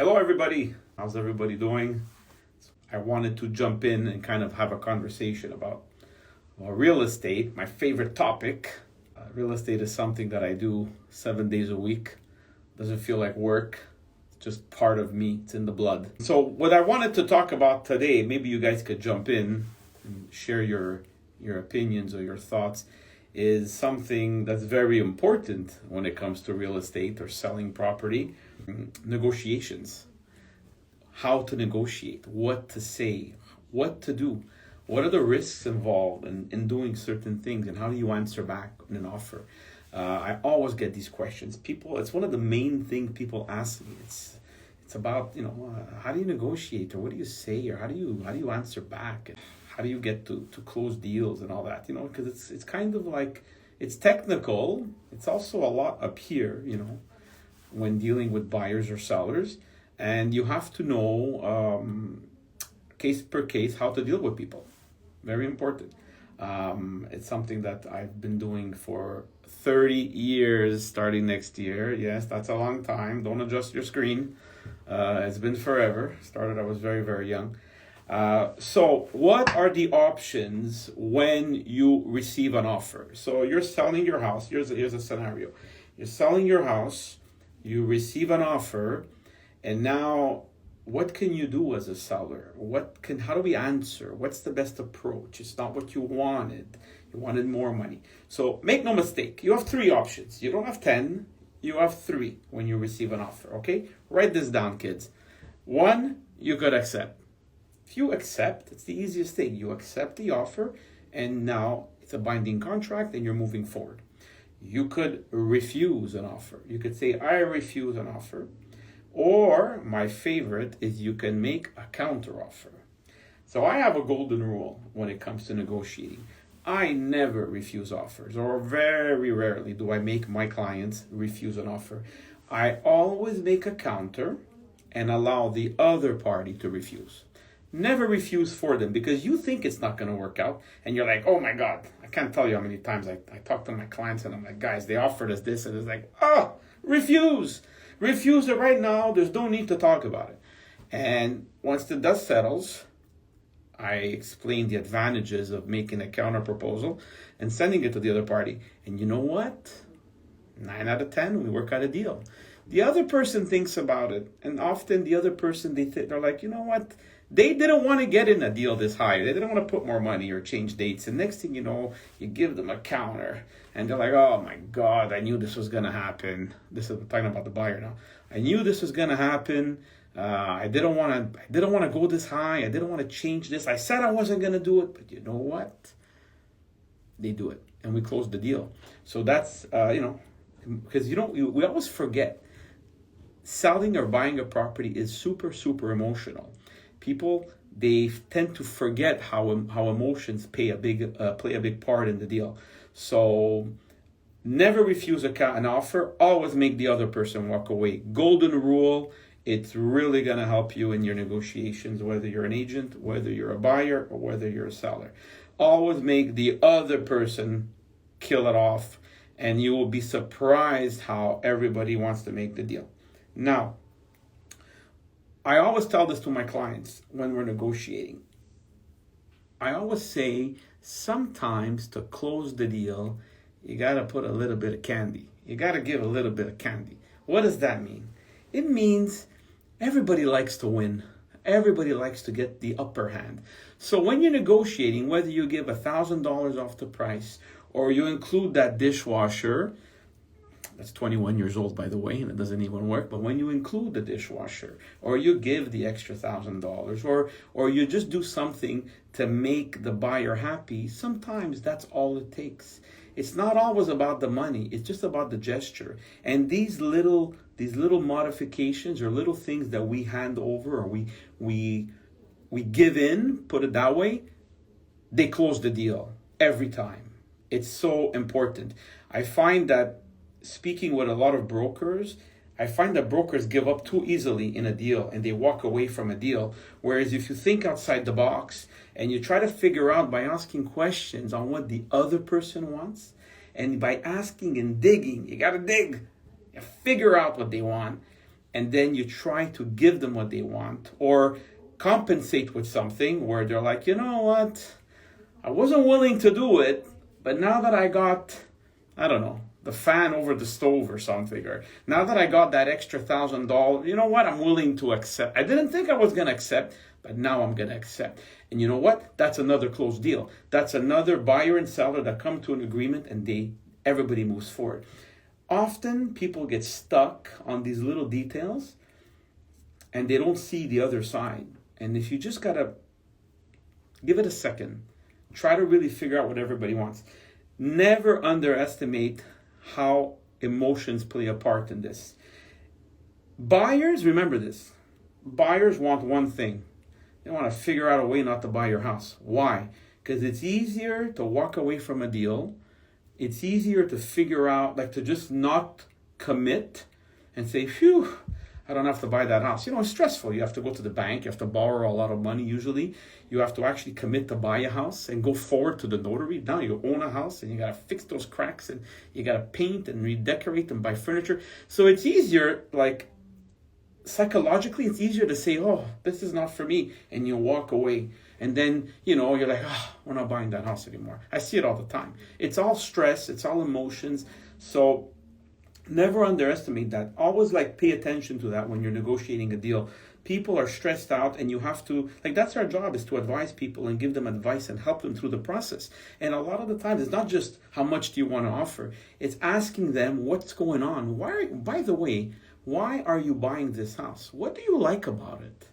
Hello everybody, how's everybody doing? I wanted to jump in and kind of have a conversation about real estate, my favorite topic. Real estate is something that I do 7 days a week. Doesn't feel like work, it's just part of me, it's in the blood. So what I wanted to talk about today, maybe you guys could jump in and share your opinions or your thoughts, is something that's very important when it comes to real estate or selling property. Negotiations. How to negotiate, what to say, what to do, what are the risks involved in doing certain things, and how do you answer back on an offer? I always get these questions. It's one of the main things people ask me. It's about, how do you negotiate, or what do you say, or how do you answer back, and how do you get to close deals and all that, because it's kind of like, it's technical. It's also a lot up here, when dealing with buyers or sellers, and you have to know case per case how to deal with people. Very important. It's something that I've been doing for 30 years starting next year. Yes, that's a long time. Don't adjust your screen. It's been forever. Started, I was very, very young. So what are the options when you receive an offer? So you're selling your house. Here's a scenario. You're selling your house. You receive an offer, and now what can you do as a seller? How do we answer? What's the best approach? It's not what you wanted. You wanted more money. So make no mistake, you have 3 options. You don't have 10, you have 3 when you receive an offer, okay? Write this down, kids. 1, you could accept. If you accept, it's the easiest thing. You accept the offer, and now it's a binding contract, and you're moving forward. You could refuse an offer. You could say, I refuse an offer. Or, my favorite is you can make a counter offer. So I have a golden rule when it comes to negotiating. I never refuse offers, or very rarely do I make my clients refuse an offer. I always make a counter and allow the other party to refuse. Never refuse for them, because you think it's not going to work out, and you're like, oh my God, I can't tell you how many times I talk to my clients and I'm like, guys, they offered us this, and it's like, refuse it right now. There's no need to talk about it. And once the dust settles, I explain the advantages of making a counter proposal and sending it to the other party. And you know what? 9 out of 10, we work out a deal. The other person thinks about it, and often the other person, they're like, you know what? They didn't want to get in a deal this high. They didn't want to put more money or change dates. And next thing you know, you give them a counter, and they're like, oh my God, I knew this was going to happen. This is talking about the buyer now. I knew this was going to happen. I didn't want to go this high. I didn't want to change this. I said I wasn't going to do it, but you know what? They do it, and we close the deal. So that's, because we always forget, selling or buying a property is super, super emotional. People, they tend to forget how emotions play a big part in the deal. So never refuse an offer. Always make the other person walk away. Golden rule. It's really going to help you in your negotiations, whether you're an agent, whether you're a buyer, or whether you're a seller. Always make the other person kill it off, and you will be surprised how everybody wants to make the deal. Now, I always tell this to my clients when we're negotiating. I always say, sometimes to close the deal, you got to put a little bit of candy. You got to give a little bit of candy. What does that mean? It means everybody likes to win. Everybody likes to get the upper hand. So when you're negotiating, whether you give $1,000 off the price, or you include that dishwasher, that's 21 years old, by the way, and it doesn't even work. But when you include the dishwasher, or you give the extra $1,000, or you just do something to make the buyer happy, sometimes that's all it takes. It's not always about the money. It's just about the gesture. And these little modifications, or little things that we hand over, or we give in, put it that way, they close the deal every time. It's so important. I find that speaking with a lot of brokers, I find that brokers give up too easily in a deal, and they walk away from a deal. Whereas if you think outside the box and you try to figure out by asking questions on what the other person wants, and by asking and digging, you got to dig, you figure out what they want, and then you try to give them what they want or compensate with something where they're like, you know what, I wasn't willing to do it, but now that I got, I don't know, the fan over the stove or something, or now that I got that extra $1,000, you know what, I'm willing to accept. I didn't think I was going to accept, but now I'm going to accept. And you know what? That's another closed deal. That's another buyer and seller that come to an agreement, and everybody moves forward. Often people get stuck on these little details and they don't see the other side. And if you just got to give it a second, try to really figure out what everybody wants. Never underestimate how emotions play a part in this. Buyers, remember this. Buyers want one thing. They want to figure out a way not to buy your house. Why? Because it's easier to walk away from a deal. It's easier to figure out, like to just not commit and say, phew, I don't have to buy that house. You know, it's stressful. You have to go to the bank. You have to borrow a lot of money usually. You have to actually commit to buy a house and go forward to the notary. Now you own a house and you got to fix those cracks and you got to paint and redecorate and buy furniture. So it's easier, like psychologically, it's easier to say, oh, this is not for me. And you walk away. And then, you know, you're like, oh, we're not buying that house anymore. I see it all the time. It's all stress. It's all emotions. So never underestimate that. Always like pay attention to that when you're negotiating a deal. People are stressed out and you have to, like that's our job, is to advise people and give them advice and help them through the process. And a lot of the times it's not just how much do you want to offer. It's asking them what's going on. By the way, why are you buying this house? What do you like about it?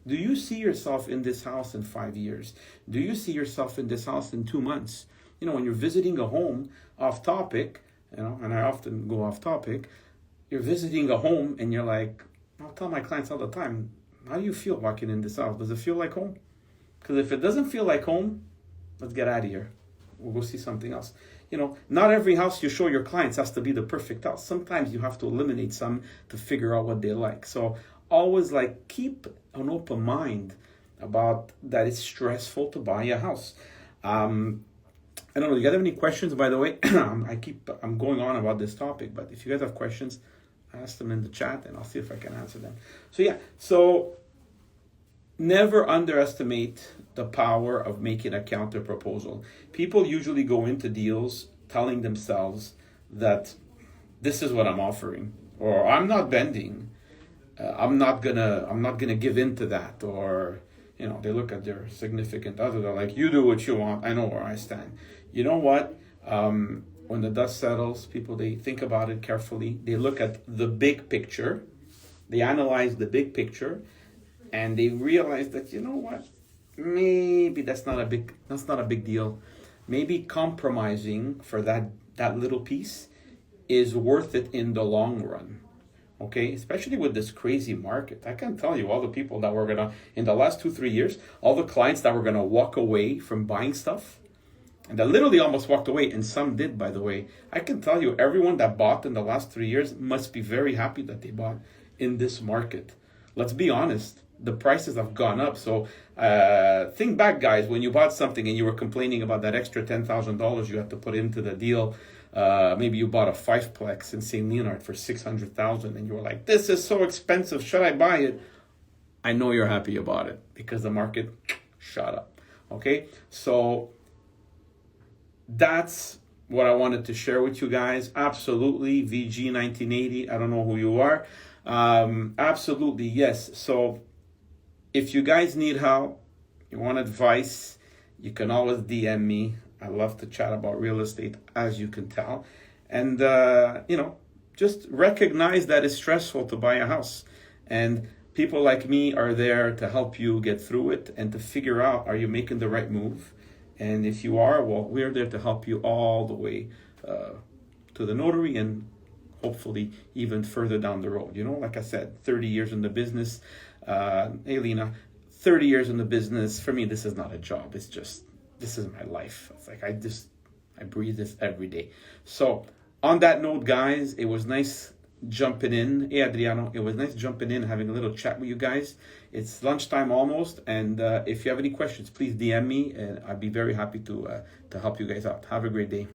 Do you see yourself in this house in 5 years? Do you see yourself in this house in 2 months? You know, when you're visiting a home off topic, you know, and I often go off topic, you're visiting a home and you're like, I'll tell my clients all the time, how do you feel walking in this house? Does it feel like home? Because if it doesn't feel like home, let's get out of here. We'll go see something else. You know, not every house you show your clients has to be the perfect house. Sometimes you have to eliminate some to figure out what they like. So always like keep an open mind about that it's stressful to buy a house. I don't know, you guys have any questions, by the way? I'm going on about this topic, but if you guys have questions, ask them in the chat and I'll see if I can answer them. So yeah, so never underestimate the power of making a counter proposal. People usually go into deals telling themselves that this is what I'm offering, or I'm not bending. I'm not gonna give in to that, or you know, they look at their significant other. They're like, you do what you want. I know where I stand. You know what? When the dust settles, people, they think about it carefully. They look at the big picture. They analyze the big picture, and they realize that, you know what? Maybe that's not a big deal. Maybe compromising for that little piece is worth it in the long run. Okay, especially with this crazy market. I can tell you all the people that were gonna, in the last 2-3 years, all the clients that were gonna walk away from buying stuff, and that literally almost walked away, and some did, by the way. I can tell you, everyone that bought in the last 3 years must be very happy that they bought in this market. Let's be honest, the prices have gone up. So think back, guys, when you bought something and you were complaining about that extra $10,000 you had to put into the deal. Maybe you bought a 5-plex in St. Leonard for $600,000 and you were like, this is so expensive, should I buy it? I know you're happy you bought it because the market shot up. Okay, so that's what I wanted to share with you guys. Absolutely, VG 1980, I don't know who you are. Absolutely, yes. So if you guys need help, you want advice, you can always DM me. I love to chat about real estate, as you can tell. And, you know, just recognize that it's stressful to buy a house. And people like me are there to help you get through it and to figure out, are you making the right move? And if you are, well, we're there to help you all the way to the notary and hopefully even further down the road. You know, like I said, 30 years in the business. Hey, Lena, 30 years in the business. For me, this is not a job. It's just, this is my life. It's like I breathe this every day. So on that note, guys, it was nice jumping in. Hey, Adriano, it was nice jumping in, having a little chat with you guys. It's lunchtime almost. And if you have any questions, please DM me. And I'd be very happy to help you guys out. Have a great day.